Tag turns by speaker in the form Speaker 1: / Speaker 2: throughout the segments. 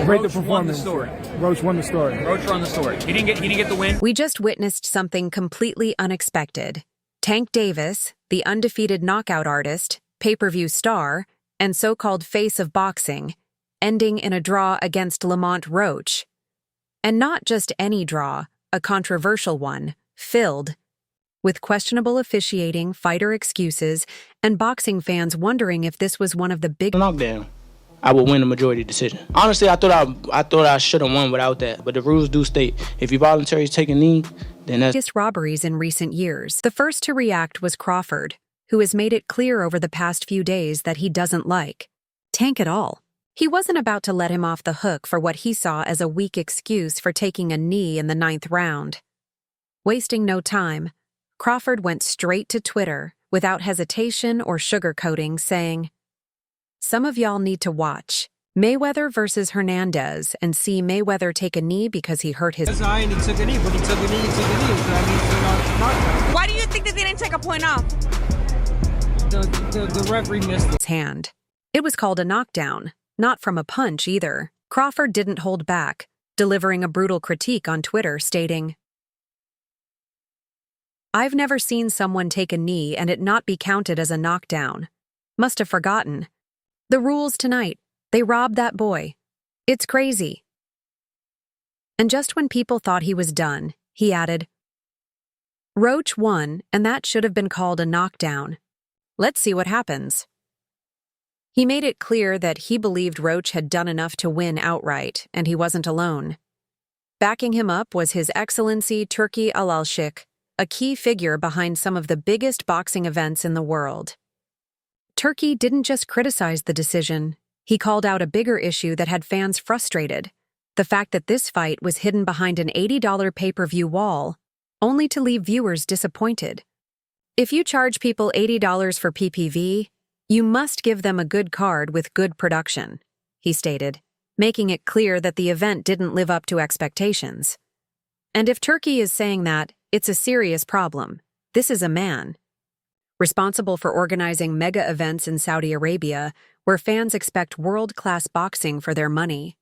Speaker 1: Rate the
Speaker 2: Roach won the
Speaker 1: performance.
Speaker 2: story.
Speaker 1: Roach won the story.
Speaker 2: Roach won the story. He didn't get the win.
Speaker 3: We just witnessed something completely unexpected. Tank Davis, the undefeated knockout artist, pay-per-view star, and so-called face of boxing, ending in a draw against Lamont Roach. And not just any draw, a controversial one, filled with questionable officiating, fighter excuses, and boxing fans wondering if this was one of the big
Speaker 4: knockdown, I would win a majority decision. Honestly, I thought I should have won without that, but the rules do state if you voluntarily take a knee, then that's
Speaker 3: biggest robberies in recent years. The first to react was Crawford, who has made it clear over the past few days that he doesn't like Tank at all. He wasn't about to let him off the hook for what he saw as a weak excuse for taking a knee in the 9th round. Wasting no time, Crawford went straight to Twitter without hesitation or sugarcoating, saying, "Some of y'all need to watch Mayweather versus Hernandez and see Mayweather take a knee because he hurt his..."
Speaker 5: That's all right, he took a knee, but he took a knee,
Speaker 6: Why do you think that they didn't take a point off?
Speaker 5: The referee missed
Speaker 3: his hand. It was called a knockdown, not from a punch either. Crawford didn't hold back, delivering a brutal critique on Twitter stating, "I've never seen someone take a knee and it not be counted as a knockdown. Must have forgotten. The rules tonight, they robbed that boy. It's crazy." And just when people thought he was done, he added, "Roach won, and that should have been called a knockdown. Let's see what happens." He made it clear that he believed Roach had done enough to win outright, and he wasn't alone. Backing him up was His Excellency Turki Al-Sheikh, a key figure behind some of the biggest boxing events in the world. Turki didn't just criticize the decision, he called out a bigger issue that had fans frustrated, the fact that this fight was hidden behind an $80 pay-per-view wall, only to leave viewers disappointed. If you charge people $80 for PPV, you must give them a good card with good production, he stated, making it clear that the event didn't live up to expectations. And if Turki is saying that, it's a serious problem. This is a man responsible for organizing mega events in Saudi Arabia where fans expect world-class boxing for their money.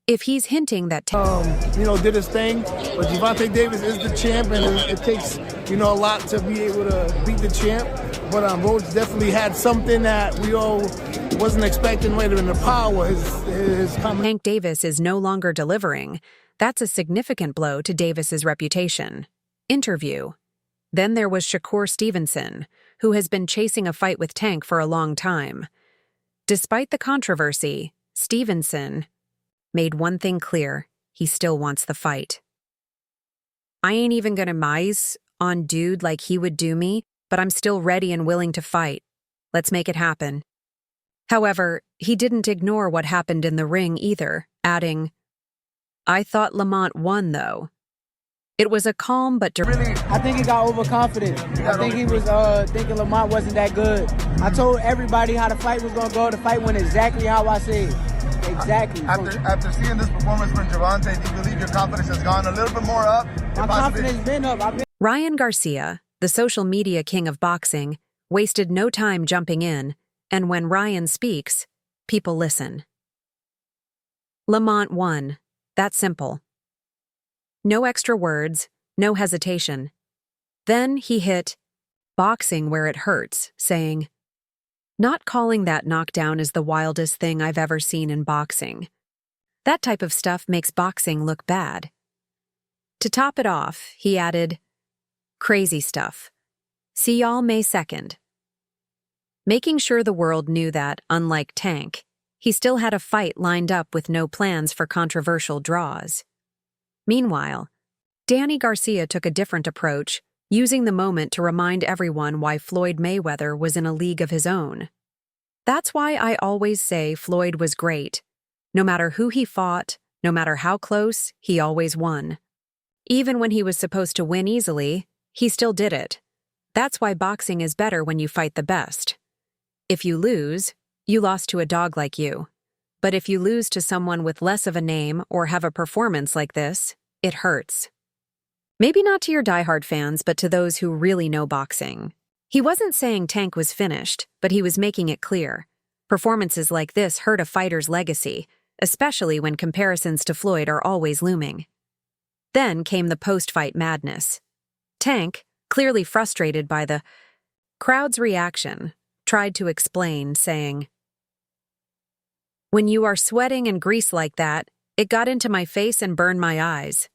Speaker 3: If he's hinting that
Speaker 1: did his thing, but Gervonta Davis is the champ, and it takes, a lot to be able to beat the champ. But Roach definitely had something that we all wasn't expecting. Might have been the power. His
Speaker 3: Tank Davis is no longer delivering. That's a significant blow to Davis's reputation. Interview. Then there was Shakur Stevenson, who has been chasing a fight with Tank for a long time. Despite the controversy, Stevenson made one thing clear: he still wants the fight. "I ain't even gonna mize on dude like he would do me, but I'm still ready and willing to fight. Let's make it happen." However, he didn't ignore what happened in the ring either, adding, "I thought Lamont won, though." It was a calm but
Speaker 7: I think he got overconfident. I think he was thinking Lamont wasn't that good. I told everybody how the fight was going to go. The fight went exactly how I said. Exactly.
Speaker 8: After seeing this performance from Gervonta, do you believe your confidence has gone a little bit more up?
Speaker 7: My confidence has been up.
Speaker 3: Ryan Garcia, the social media king of boxing, wasted no time jumping in, and when Ryan speaks, people listen. Lamont won. That's simple. No extra words, no hesitation. Then he hit boxing where it hurts, saying, "Not calling that knockdown is the wildest thing I've ever seen in boxing. That type of stuff makes boxing look bad." To top it off, he added, "Crazy stuff. See y'all May 2nd. Making sure the world knew that, unlike Tank, he still had a fight lined up with no plans for controversial draws. Meanwhile, Danny Garcia took a different approach, using the moment to remind everyone why Floyd Mayweather was in a league of his own. "That's why I always say Floyd was great. No matter who he fought, no matter how close, he always won. Even when he was supposed to win easily, he still did it. That's why boxing is better when you fight the best. If you lose, you lost to a dog like you. But if you lose to someone with less of a name or have a performance like this, it hurts." Maybe not to your diehard fans, but to those who really know boxing. He wasn't saying Tank was finished, but he was making it clear. Performances like this hurt a fighter's legacy, especially when comparisons to Floyd are always looming. Then came the post-fight madness. Tank, clearly frustrated by the crowd's reaction, tried to explain, saying, "When you are sweating and grease like that, it got into my face and burned my eyes.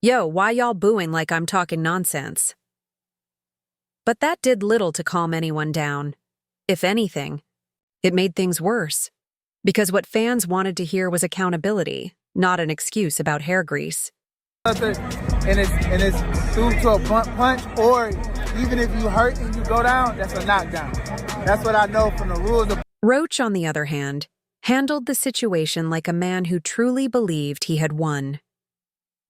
Speaker 3: Yo, why y'all booing like I'm talking nonsense?" But that did little to calm anyone down. If anything, it made things worse, because what fans wanted to hear was accountability, not an excuse about hair grease.
Speaker 7: And it's through to a punch, or even if you hurt and you go down, that's a knockdown. That's what I know from the rules.
Speaker 3: Roach, on the other hand, handled the situation like a man who truly believed he had won.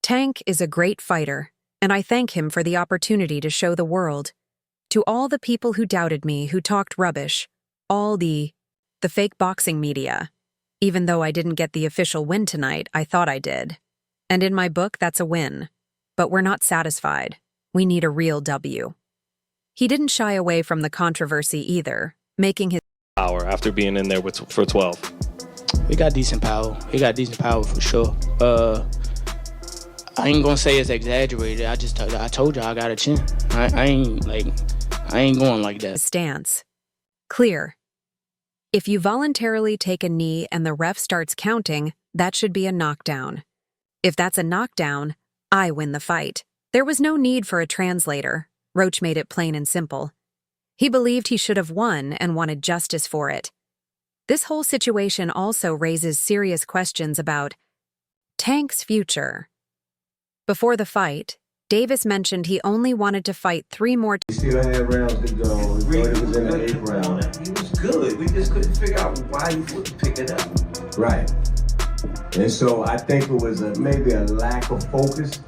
Speaker 3: Tank is a great fighter, and I thank him for the opportunity to show the world. To all the people who doubted me, who talked rubbish, all the fake boxing media. Even though I didn't get the official win tonight, I thought I did. And in my book, that's a win. But we're not satisfied. We need a real W. He didn't shy away from the controversy either, making his
Speaker 9: power after being in there for 12.
Speaker 4: He got decent power. He got decent power for sure. I ain't gonna say it's exaggerated. I told you I got a chin. I ain't going like that.
Speaker 3: stance. Clear. If you voluntarily take a knee and the ref starts counting, that should be a knockdown. If that's a knockdown, I win the fight. There was no need for a translator. Roach made it plain and simple. He believed he should have won and wanted justice for it. This whole situation also raises serious questions about Tank's future. Before the fight, Davis mentioned he only wanted to fight 3 more
Speaker 10: We still had rounds to go. We thought it was in the 8th round.
Speaker 11: He was good. We just couldn't figure out why he wouldn't pick it up.
Speaker 10: Right. And so I think it was maybe a lack of focus.